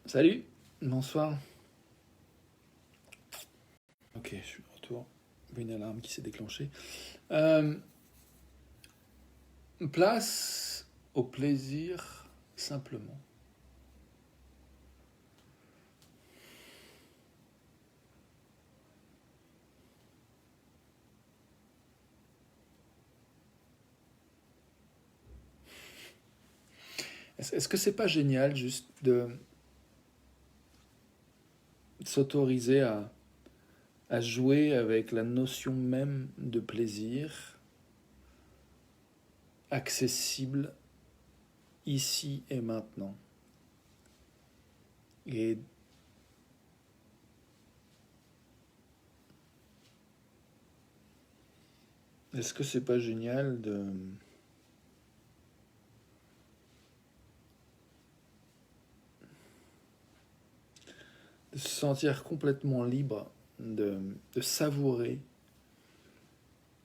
Salut, bonsoir. Ok, je suis de retour. Une alarme qui s'est déclenchée. Euh, Place au plaisir simplement. Est-ce que c'est pas génial juste de s'autoriser à jouer avec la notion même de plaisir accessible ici et maintenant? Et est-ce que c'est pas génial de se sentir complètement libre de savourer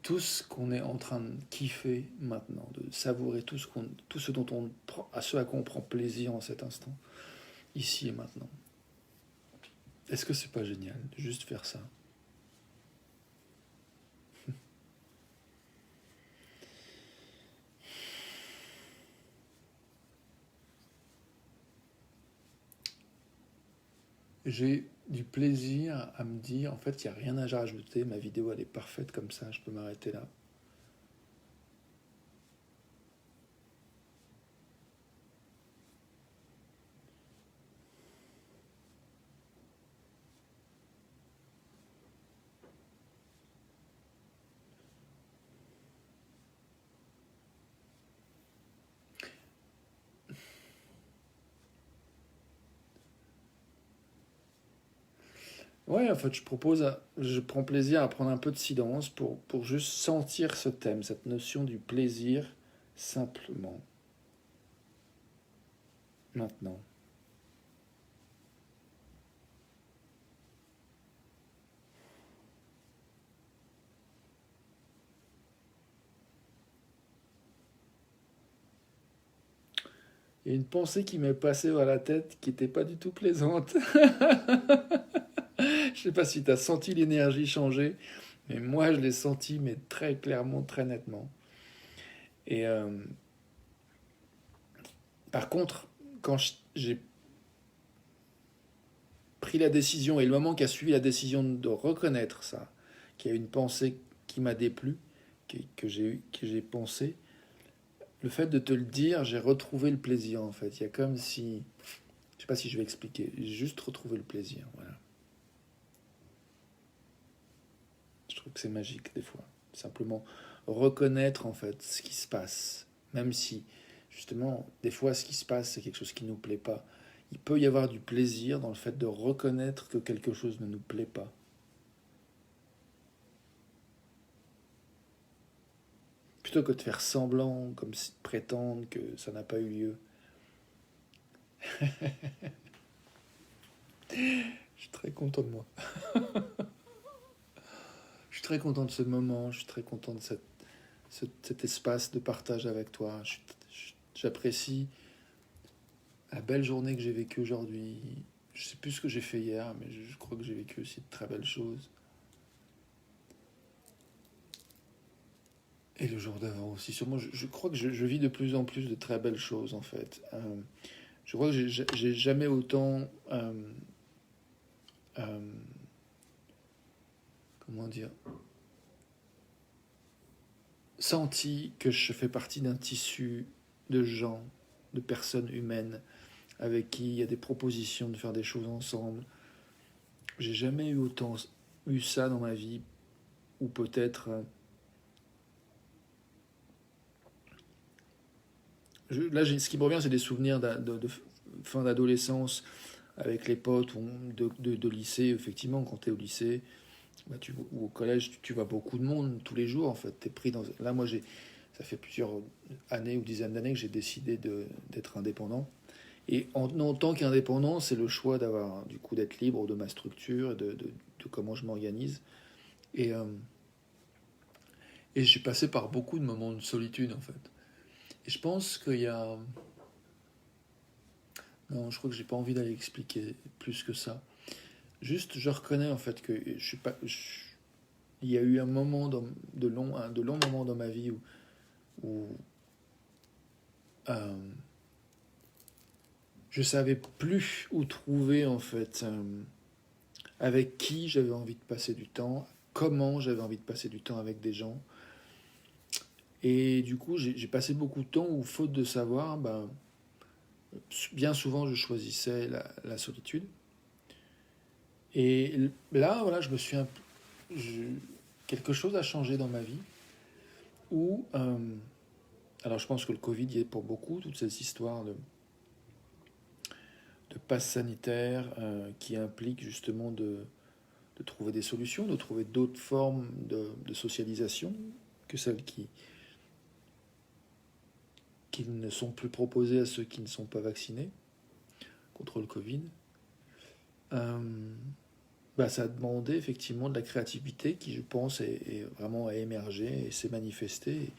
tout ce qu'on est en train de kiffer maintenant, de savourer tout ce dont à ce à quoi on prend plaisir en cet instant, ici et maintenant. Est-ce que c'est pas génial de juste faire ça? J'ai du plaisir à me dire, en fait, il n'y a rien à rajouter, ma vidéo elle est parfaite comme ça, je peux m'arrêter là. Ouais, en fait, je prends plaisir à prendre un peu de silence pour juste sentir ce thème, cette notion du plaisir simplement, maintenant. Il y a une pensée qui m'est passée par la tête qui n'était pas du tout plaisante. Je sais pas si tu as senti l'énergie changer, mais moi je l'ai senti, mais très clairement, très nettement. Et par contre, quand j'ai pris la décision et le moment qui a suivi la décision de reconnaître ça, qu'il y a une pensée qui m'a déplu, que j'ai pensé, le fait de te le dire, j'ai retrouvé le plaisir en fait. Il y a comme si, je sais pas si je vais expliquer, j'ai juste retrouvé le plaisir. Voilà. Je trouve que c'est magique des fois. Simplement reconnaître en fait ce qui se passe. Même si justement des fois ce qui se passe c'est quelque chose qui ne nous plaît pas. Il peut y avoir du plaisir dans le fait de reconnaître que quelque chose ne nous plaît pas. Plutôt que de faire semblant, comme si de prétendre que ça n'a pas eu lieu. Je suis très content de moi. Je suis très content de ce moment, je suis très content de cet espace de partage avec toi. J'apprécie la belle journée que j'ai vécue aujourd'hui. Je sais plus ce que j'ai fait hier, mais je crois que j'ai vécu aussi de très belles choses. Et le jour d'avant aussi. Sûrement, je crois que je vis de plus en plus de très belles choses en fait. Je crois que j'ai jamais autant, euh, comment dire, senti que je fais partie d'un tissu de gens, de personnes humaines avec qui il y a des propositions de faire des choses ensemble. J'ai jamais eu autant eu ça dans ma vie, ou peut-être là, ce qui me revient, c'est des souvenirs de fin d'adolescence avec les potes ou de lycée. Effectivement, quand tu es au lycée bah, ou au collège, tu vois beaucoup de monde tous les jours. En fait, t'es pris dans. Là, moi, ça fait plusieurs années ou dizaines d'années que j'ai décidé d'être indépendant. Et en tant qu'indépendant, c'est le choix d'avoir du coup d'être libre de ma structure, de comment je m'organise. Et, euh, et j'ai passé par beaucoup de moments de solitude en fait. Et je pense qu'il y a Non, je crois que j'ai pas envie d'aller expliquer plus que ça. Juste, je reconnais en fait que je suis pas. Il y a eu un moment de longs moments dans ma vie où euh, je savais plus où trouver en fait, avec qui j'avais envie de passer du temps, comment j'avais envie de passer du temps avec des gens. Et du coup, j'ai passé beaucoup de temps où, faute de savoir, ben, bien souvent, je choisissais la solitude. Et là, voilà, je- quelque chose a changé dans ma vie où, alors je pense que le Covid y est pour beaucoup, toutes ces histoires de passe sanitaire qui impliquent justement de trouver des solutions, de trouver d'autres formes de socialisation que celles qui ne sont plus proposées à ceux qui ne sont pas vaccinés contre le Covid. Euh, Bah, ça a demandé effectivement de la créativité qui, je pense, est vraiment à émerger et s'est manifestée.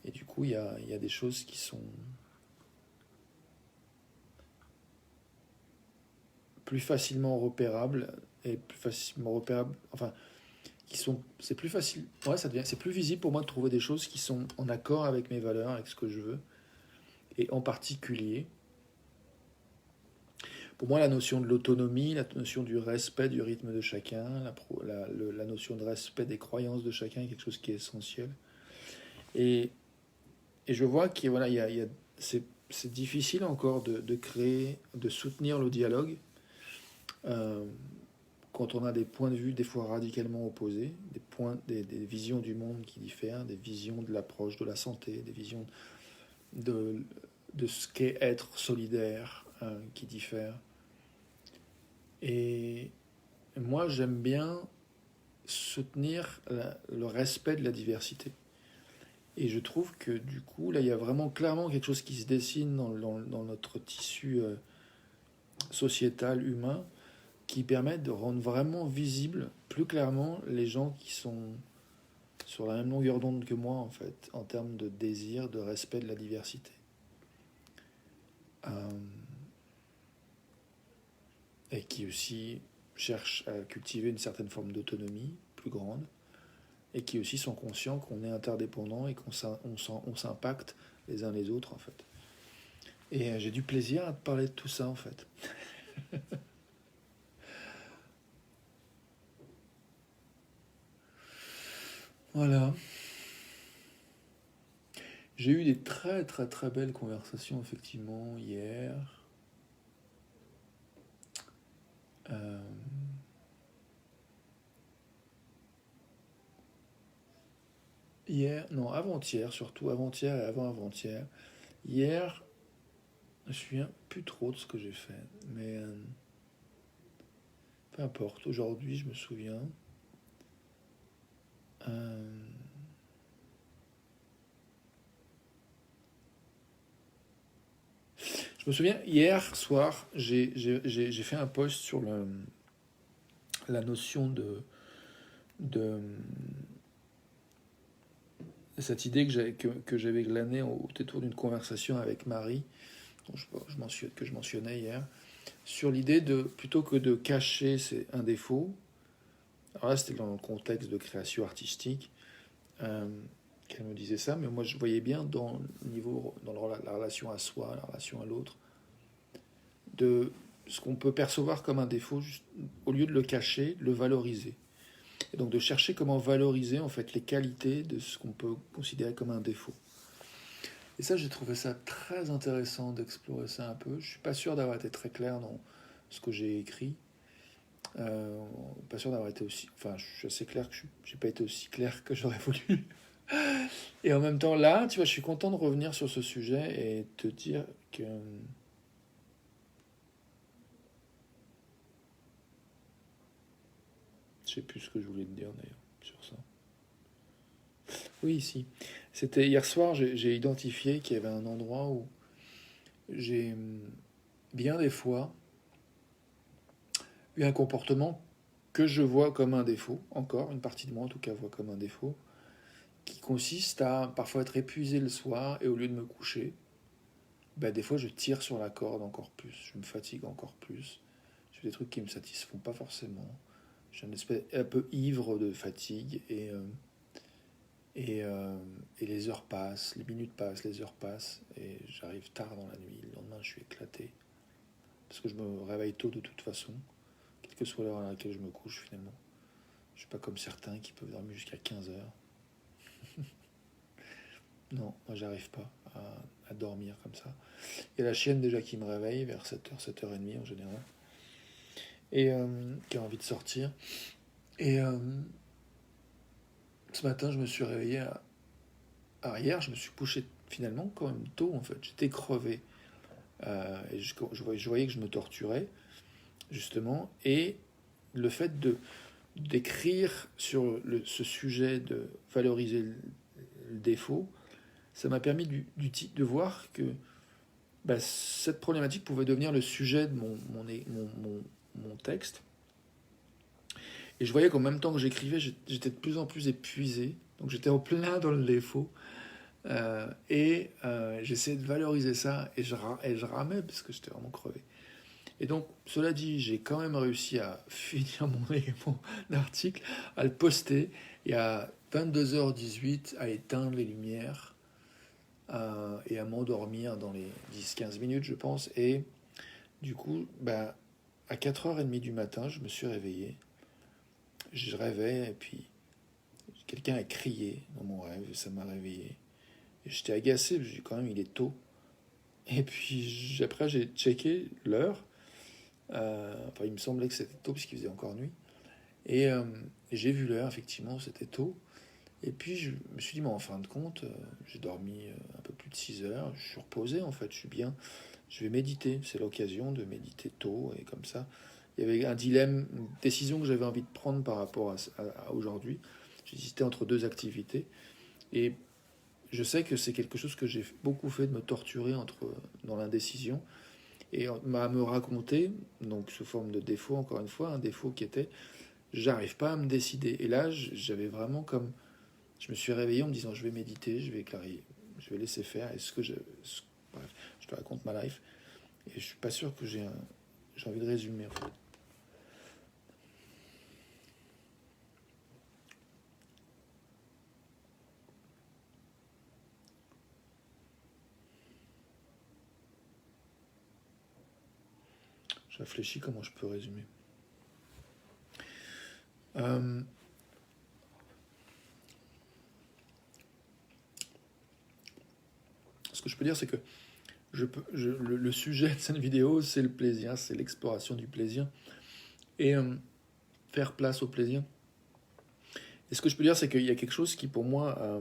Et du coup, il y a des choses qui sont plus facilement repérables et plus facilement repérables. Enfin, c'est plus facile. Ouais, c'est plus visible pour moi de trouver des choses qui sont en accord avec mes valeurs, avec ce que je veux. Et en particulier, pour moi, la notion de l'autonomie, la notion du respect du rythme de chacun, la notion de respect des croyances de chacun est quelque chose qui est essentiel. Et Et je vois qu'il voilà, c'est difficile encore de créer, de soutenir le dialogue euh, quand on a des points de vue des fois radicalement opposés, des visions du monde qui diffèrent, des visions de l'approche de la santé, des visions de, de ce qu'est être solidaire qui diffèrent. Et moi, j'aime bien soutenir le respect de la diversité. Et je trouve que du coup, là, il y a vraiment clairement quelque chose qui se dessine dans notre tissu sociétal, humain, qui permet de rendre vraiment visible, plus clairement, les gens qui sont sur la même longueur d'onde que moi, en fait, en termes de désir, de respect de la diversité. Euh, et qui aussi cherchent à cultiver une certaine forme d'autonomie plus grande, et qui aussi sont conscients qu'on est interdépendants et on s'impacte les uns les autres, en fait. Et j'ai du plaisir à te parler de tout ça, en fait. Voilà. J'ai eu des très très très belles conversations, effectivement, hier. Euh, Hier, non, avant-hier, surtout avant-hier et avant-avant-hier. Hier, je me souviens plus trop de ce que j'ai fait, mais peu importe. Aujourd'hui, je me souviens. Euh, je me souviens, hier soir, j'ai fait un post sur la notion de cette idée que j'avais glanée au détour d'une conversation avec Marie, dont que je mentionnais hier, sur l'idée de, plutôt que de cacher un défaut, alors là c'était dans le contexte de création artistique, euh, qu'elle me disait ça, mais moi je voyais bien dans le niveau, dans la relation à soi, la relation à l'autre, de ce qu'on peut percevoir comme un défaut, au lieu de le cacher, le valoriser. Et donc de chercher comment valoriser en fait les qualités de ce qu'on peut considérer comme un défaut. Et ça, j'ai trouvé ça très intéressant d'explorer ça un peu. Je suis pas sûr d'avoir été très clair dans ce que j'ai écrit. Pas sûr d'avoir été aussi. Enfin, je suis assez clair que je n'ai pas été aussi clair que j'aurais voulu. Et en même temps, là, tu vois, je suis content de revenir sur ce sujet et te dire que. Je sais plus ce que je voulais te dire d'ailleurs sur ça. Oui, ici. C'était hier soir, j'ai identifié qu'il y avait un endroit où j'ai bien des fois eu un comportement que je vois comme un défaut, encore, une partie de moi en tout cas voit comme un défaut, qui consiste à parfois être épuisé le soir et au lieu de me coucher, bah, des fois je tire sur la corde encore plus, je me fatigue encore plus, je fais des trucs qui me satisfont pas forcément. Je suis un peu ivre de fatigue et, euh, et les heures passent, les minutes passent, les heures passent et j'arrive tard dans la nuit. Le lendemain, je suis éclaté parce que je me réveille tôt de toute façon, quelle que soit l'heure à laquelle je me couche finalement. Je suis pas comme certains qui peuvent dormir jusqu'à 15 heures. Non, moi j'arrive pas à dormir comme ça. Il y a la chienne déjà qui me réveille vers 7h, 7h30 en général, et qui a envie de sortir. Et ce matin, je me suis réveillé hier, je me suis couché finalement quand même tôt en fait. J'étais crevé. Et je voyais que je me torturais, justement. Et le fait d'écrire sur ce sujet, de valoriser le défaut, ça m'a permis de voir que bah, cette problématique pouvait devenir le sujet de mon texte. Et je voyais qu'en même temps que j'écrivais, j'étais de plus en plus épuisé. Donc j'étais en plein dans le défaut. J'essayais de valoriser ça et je ramais parce que j'étais vraiment crevé. Et donc, cela dit, j'ai quand même réussi à finir mon article, à le poster et à 22h18 à éteindre les lumières et à m'endormir dans les 10-15 minutes, je pense. Et du coup, bah, à 4h30 du matin, je me suis réveillé. Je rêvais et puis quelqu'un a crié dans mon rêve et ça m'a réveillé. Et j'étais agacé, je me suis dit, quand même, il est tôt. Et puis après, j'ai checké l'heure. Enfin, il me semblait que c'était tôt puisqu'il faisait encore nuit. Et j'ai vu l'heure, effectivement, c'était tôt. Et puis je me suis dit, mais en fin de compte, j'ai dormi un peu plus de 6 heures. Je suis reposé, en fait, je suis bien. Je vais méditer. C'est l'occasion de méditer tôt. Et comme ça, il y avait un dilemme, une décision que j'avais envie de prendre par rapport à aujourd'hui. J'hésitais entre deux activités. Et je sais que c'est quelque chose que j'ai beaucoup fait, de me torturer dans l'indécision et à me raconter, donc sous forme de défaut, encore une fois, un défaut qui était j'arrive pas à me décider. Et là, j'avais vraiment comme. Je me suis réveillé en me disant je vais méditer, je vais éclairer, je vais laisser faire. Est-ce que bref, je te raconte ma life et je suis pas sûr que j'ai envie de résumer en fait. Je réfléchis comment je peux résumer. Euh, Ce que je peux dire, c'est que le sujet de cette vidéo, c'est le plaisir, c'est l'exploration du plaisir et faire place au plaisir. Et ce que je peux dire, c'est qu'il y a quelque chose qui, pour moi,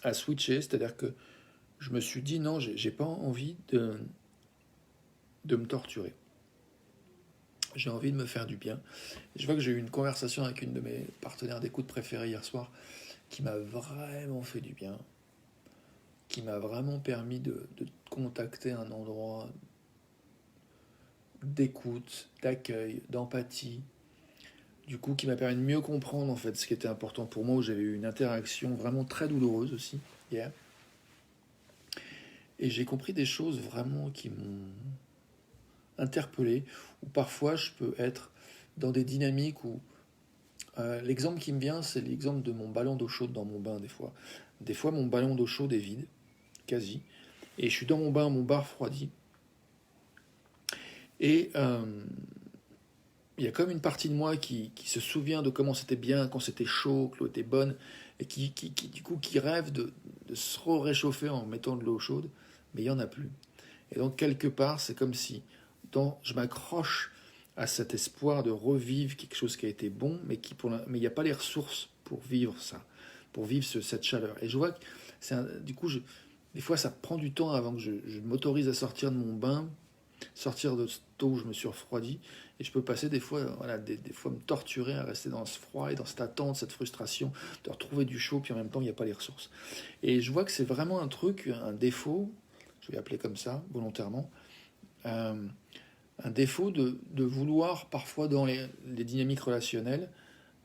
a switché, c'est-à-dire que je me suis dit non, j'ai pas envie de me torturer. J'ai envie de me faire du bien. Et je vois que j'ai eu une conversation avec une de mes partenaires d'écoute préférés hier soir qui m'a vraiment fait du bien, qui m'a vraiment permis de contacter un endroit d'écoute, d'accueil, d'empathie, du coup qui m'a permis de mieux comprendre en fait ce qui était important pour moi, où j'avais eu une interaction vraiment très douloureuse aussi hier. Et j'ai compris des choses vraiment qui m'ont interpellé, où parfois je peux être dans des dynamiques où l'exemple qui me vient, c'est l'exemple de mon ballon d'eau chaude dans mon bain des fois. Des fois, mon ballon d'eau chaude est vide, quasi, et je suis dans mon bain refroidi. Et il y a comme une partie de moi qui se souvient de comment c'était bien, quand c'était chaud, que l'eau était bonne, et du coup qui rêve de se réchauffer en mettant de l'eau chaude, mais il n'y en a plus. Et donc quelque part, c'est comme si je m'accroche à cet espoir de revivre quelque chose qui a été bon, mais mais il n'y a pas les ressources pour vivre ça, pour vivre cette chaleur. Et je vois que du coup, des fois, ça prend du temps avant que je m'autorise à sortir de mon bain, sortir de cette eau où je me suis refroidi, et je peux passer des fois, voilà, des fois me torturer à rester dans ce froid et dans cette attente, cette frustration de retrouver du chaud, puis en même temps, il n'y a pas les ressources. Et je vois que c'est vraiment un truc, un défaut, je vais appeler comme ça, volontairement, euh, un défaut de vouloir parfois dans les dynamiques relationnelles,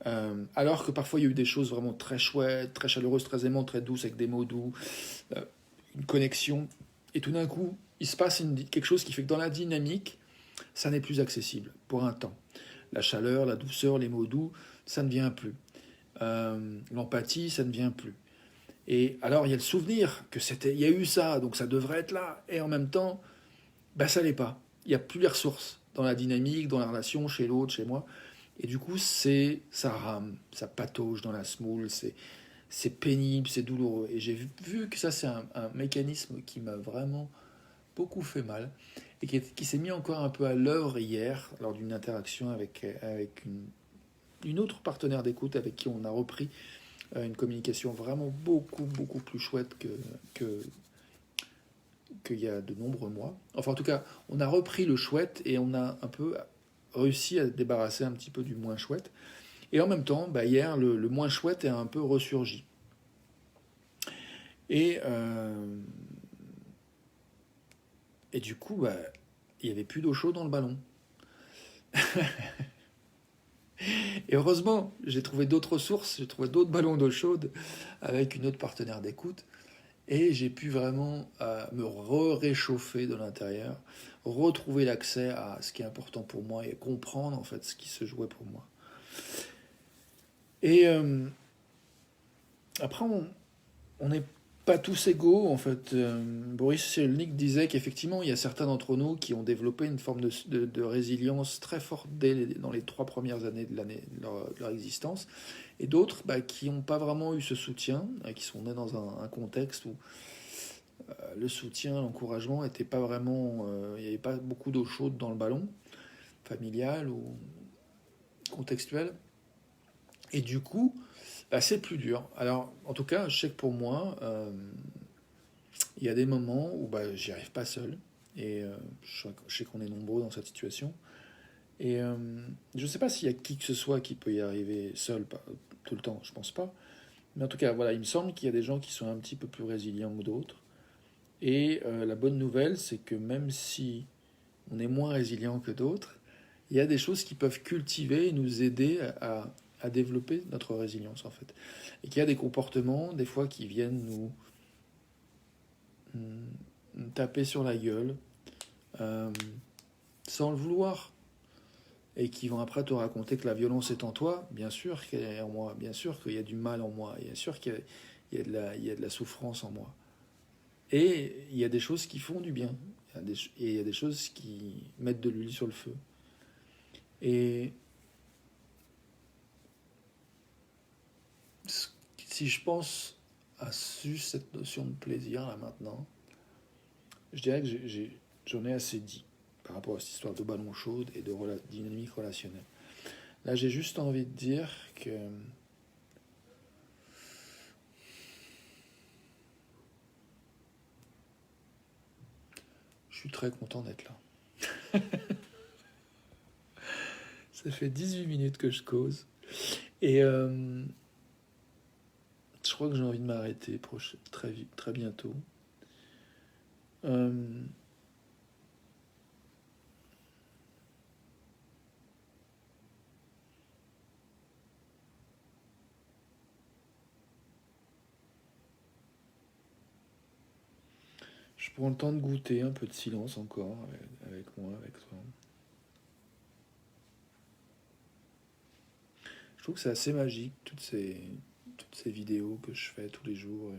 alors que parfois il y a eu des choses vraiment très chouettes, très chaleureuses, très aimantes, très douces, avec des mots doux, une connexion, Et tout d'un coup, il se passe quelque chose qui fait que dans la dynamique, ça n'est plus accessible pour un temps. La chaleur, la douceur, les mots doux, ça ne vient plus. L'empathie, ça ne vient plus. Et alors, il y a le souvenir il y a eu ça, donc ça devrait être là. Et en même temps, ben, ça l'est pas. Il n'y a plus les ressources dans la dynamique, dans la relation, chez l'autre, chez moi. Et du coup, ça rame, ça patauge dans la semoule, c'est pénible, c'est douloureux. Et j'ai vu que ça, c'est un mécanisme qui m'a vraiment beaucoup fait mal et qui s'est mis encore un peu à l'œuvre hier lors d'une interaction avec une autre partenaire d'écoute avec qui on a repris une communication vraiment beaucoup plus chouette que, qu'il y a de nombreux mois. Enfin, en tout cas, on a repris le chouette et on a un peu réussi à se débarrasser un petit peu du moins chouette. Et en même temps, bah, hier, le moins chouette est un peu ressurgi. Et, euh, et du coup, bah, il n'y avait plus d'eau chaude dans le ballon. Et heureusement, j'ai trouvé d'autres sources, j'ai trouvé d'autres ballons d'eau chaude avec une autre partenaire d'écoute. Et j'ai pu vraiment me réchauffer de l'intérieur, retrouver l'accès à ce qui est important pour moi et comprendre en fait ce qui se jouait pour moi. Et après, on n'est pas tous égaux en fait. Boris Cyrulnik disait qu'effectivement, il y a certains d'entre nous qui ont développé une forme de résilience très forte dans les 3 premières années de leur existence, et d'autres bah, qui n'ont pas vraiment eu ce soutien, qui sont nés dans un contexte où le soutien, l'encouragement n'était pas vraiment. Il n'y avait pas beaucoup d'eau chaude dans le ballon, familial ou contextuel. Et du coup, bah, c'est plus dur. Alors, en tout cas, je sais que pour moi, il y a des moments où bah, j'y arrive pas seul. Et je sais qu'on est nombreux dans cette situation. Et je ne sais pas s'il y a qui que ce soit qui peut y arriver seul tout le temps, je pense pas. Mais en tout cas, voilà, il me semble qu'il y a des gens qui sont un petit peu plus résilients que d'autres. Et la bonne nouvelle, c'est que même si on est moins résilient que d'autres, il y a des choses qui peuvent cultiver et nous aider à développer notre résilience en fait. Et qu'il y a des comportements, des fois, qui viennent nous taper sur la gueule euh, sans le vouloir. Et qui vont après te raconter que la violence est en toi, bien sûr qu'elle est en moi, bien sûr qu'il y a du mal en moi, bien sûr qu'il y a de la souffrance en moi. Et il y a des choses qui font du bien. Et il y a des choses qui mettent de l'huile sur le feu. Et si je pense à juste cette notion de plaisir là maintenant, je dirais que j'en ai assez dit par rapport à cette histoire de ballon chaude et de dynamique relationnelle. Là, j'ai juste envie de dire que je suis très content d'être là. Ça fait 18 minutes que je cause. Et je crois que j'ai envie de m'arrêter très bientôt. Euh, je prends le temps de goûter un peu de silence encore avec moi, avec toi. Je trouve que c'est assez magique, toutes ces vidéos que je fais tous les jours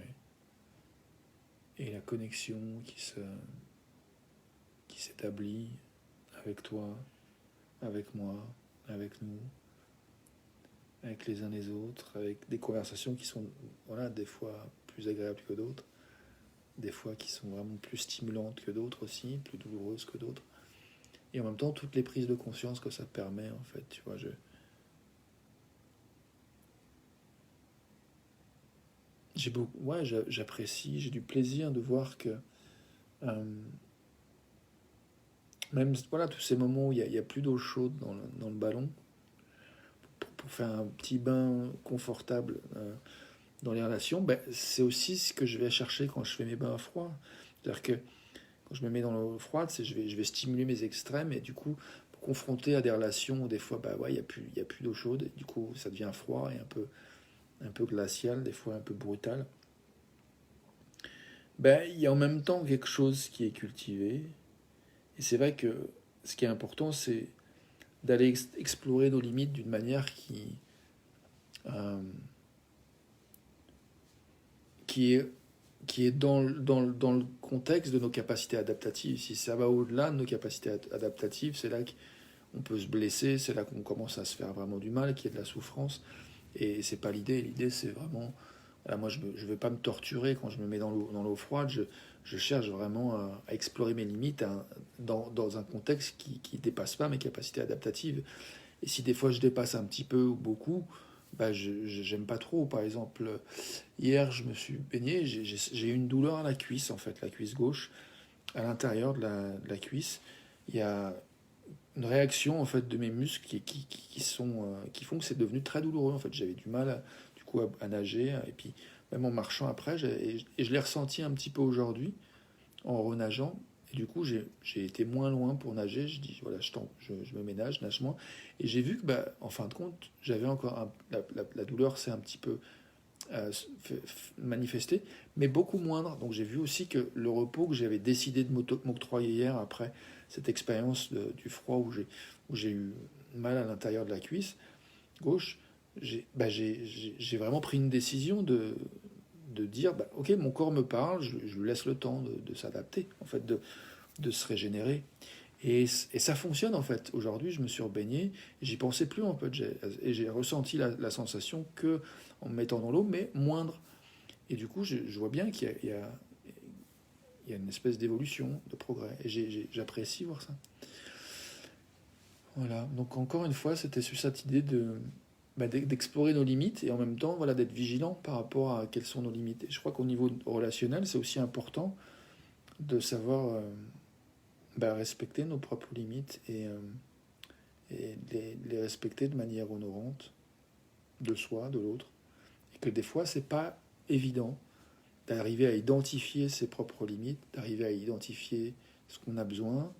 et la connexion qui s'établit avec toi, avec moi, avec nous, avec les uns les autres, avec des conversations qui sont voilà, des fois plus agréables que d'autres, des fois qui sont vraiment plus stimulantes que d'autres aussi, plus douloureuses que d'autres. Et en même temps, toutes les prises de conscience que ça permet, en fait, tu vois, ouais, j'apprécie, j'ai du plaisir de voir que euh, même voilà, tous ces moments où il y a plus d'eau chaude dans le ballon, pour faire un petit bain confortable dans les relations, ben, c'est aussi ce que je vais chercher quand je fais mes bains froids. C'est-à-dire que quand je me mets dans l'eau froide, je vais stimuler mes extrêmes et du coup, confronté à des relations où des fois, bah ouais, il y a plus d'eau chaude, et du coup, ça devient froid et un peu glacial, des fois un peu brutal. Ben, il y a en même temps quelque chose qui est cultivé. Et c'est vrai que ce qui est important, c'est d'aller explorer nos limites d'une manière euh, qui est, qui est dans le contexte de nos capacités adaptatives. Si ça va au-delà de nos capacités adaptatives, c'est là qu'on peut se blesser, c'est là qu'on commence à se faire vraiment du mal, qu'il y a de la souffrance. Et c'est pas l'idée. L'idée, c'est vraiment. Voilà, moi, je ne vais pas me torturer quand je me mets dans l'eau froide. Je cherche vraiment à explorer mes limites dans un contexte qui dépasse pas mes capacités adaptatives. Et si des fois je dépasse un petit peu ou beaucoup, bah j'aime pas trop. Par exemple, hier, je me suis baigné, j'ai eu une douleur à la cuisse, en fait, la cuisse gauche, à l'intérieur de la cuisse. Il y a une réaction en fait de mes muscles qui font que c'est devenu très douloureux. En fait, j'avais du mal du coup à nager et puis même en marchant après, et je l'ai ressenti un petit peu aujourd'hui en renageant. Et du coup, j'ai été moins loin pour nager. Je dis, voilà, je me ménage, nage moins. Et j'ai vu que, bah, en fin de compte, j'avais encore la douleur s'est un petit peu manifestée, mais beaucoup moindre. Donc j'ai vu aussi que le repos que j'avais décidé de m'octroyer hier après cette expérience du froid où j'ai eu mal à l'intérieur de la cuisse gauche, j'ai vraiment pris une décision de dire, bah, ok, mon corps me parle, je lui laisse le temps de s'adapter, en fait, de se régénérer. Et ça fonctionne en fait. Aujourd'hui, je me suis rebaigné, j'y pensais plus en fait, et j'ai ressenti la sensation que en me mettant dans l'eau, mais moindre. Et du coup, je vois bien qu'il y a une espèce d'évolution, de progrès, et j'apprécie voir ça. Voilà. Donc encore une fois, c'était sur cette idée d'explorer nos limites et en même temps, voilà, d'être vigilant par rapport à quelles sont nos limites. Et je crois qu'au niveau relationnel, c'est aussi important de savoir respecter nos propres limites et les respecter de manière honorante de soi, de l'autre. Et que des fois, c'est pas évident d'arriver à identifier ses propres limites, d'arriver à identifier ce qu'on a besoin,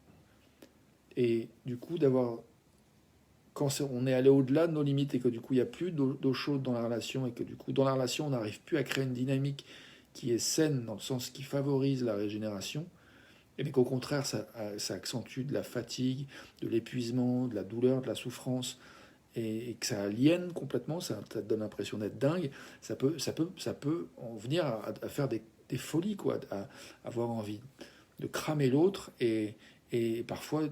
et du coup d'avoir, quand on est allé au-delà de nos limites et que du coup il n'y a plus d'eau chaude dans la relation et que du coup dans la relation on n'arrive plus à créer une dynamique qui est saine dans le sens qui favorise la régénération, et bien qu'au contraire ça accentue de la fatigue, de l'épuisement, de la douleur, de la souffrance, et que ça aliène complètement, ça te donne l'impression d'être dingue, ça peut en venir à faire des folies, quoi, à avoir envie de cramer l'autre, et parfois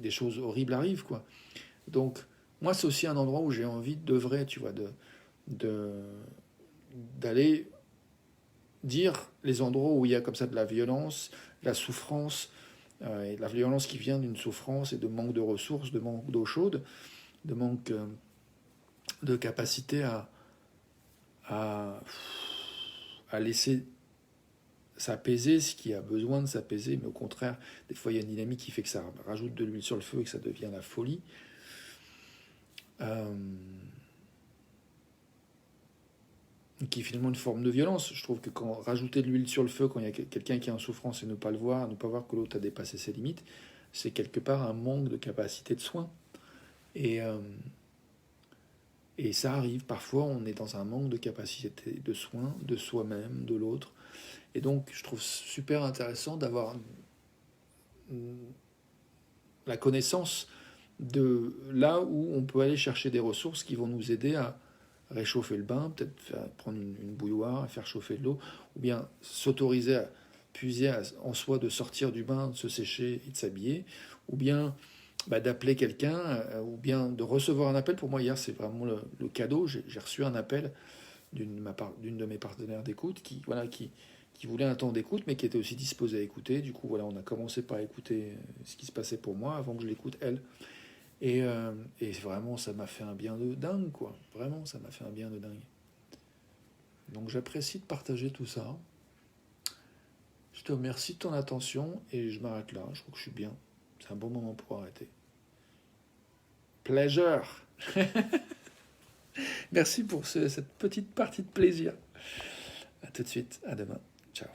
des choses horribles arrivent, quoi. Donc moi c'est aussi un endroit où j'ai envie d'œuvrer, tu vois, de, d'aller dire les endroits où il y a comme ça de la violence, de la souffrance, et de la violence qui vient d'une souffrance et de manque de ressources, de manque d'eau chaude, de manque de capacité à, à laisser s'apaiser ce qui a besoin de s'apaiser, mais au contraire, des fois il y a une dynamique qui fait que ça rajoute de l'huile sur le feu et que ça devient la folie. Euh, qui est finalement une forme de violence. Je trouve que quand rajouter de l'huile sur le feu, quand il y a quelqu'un qui est en souffrance et ne pas le voir, ne pas voir que l'autre a dépassé ses limites, c'est quelque part un manque de capacité de soin. Et, euh, et ça arrive, parfois on est dans un manque de capacité de soin, de soi-même, de l'autre. Et donc je trouve super intéressant d'avoir la connaissance de là où on peut aller chercher des ressources qui vont nous aider à réchauffer le bain, peut-être prendre une bouilloire, faire chauffer de l'eau, ou bien s'autoriser à puiser en soi de sortir du bain, de se sécher et de s'habiller, ou bien d'appeler quelqu'un, ou bien de recevoir un appel. Pour moi, hier, c'est vraiment le cadeau. J'ai reçu un appel d'une de mes partenaires d'écoute qui voulait un temps d'écoute, mais qui était aussi disposée à écouter. Du coup, voilà, on a commencé par écouter ce qui se passait pour moi avant que je l'écoute elle. Et vraiment, ça m'a fait un bien de dingue, quoi. Vraiment, ça m'a fait un bien de dingue. Donc j'apprécie de partager tout ça. Je te remercie de ton attention et je m'arrête là. Je crois que je suis bien. C'est un bon moment pour arrêter. Pleasure. Merci pour cette petite partie de plaisir. À tout de suite. À demain. Ciao.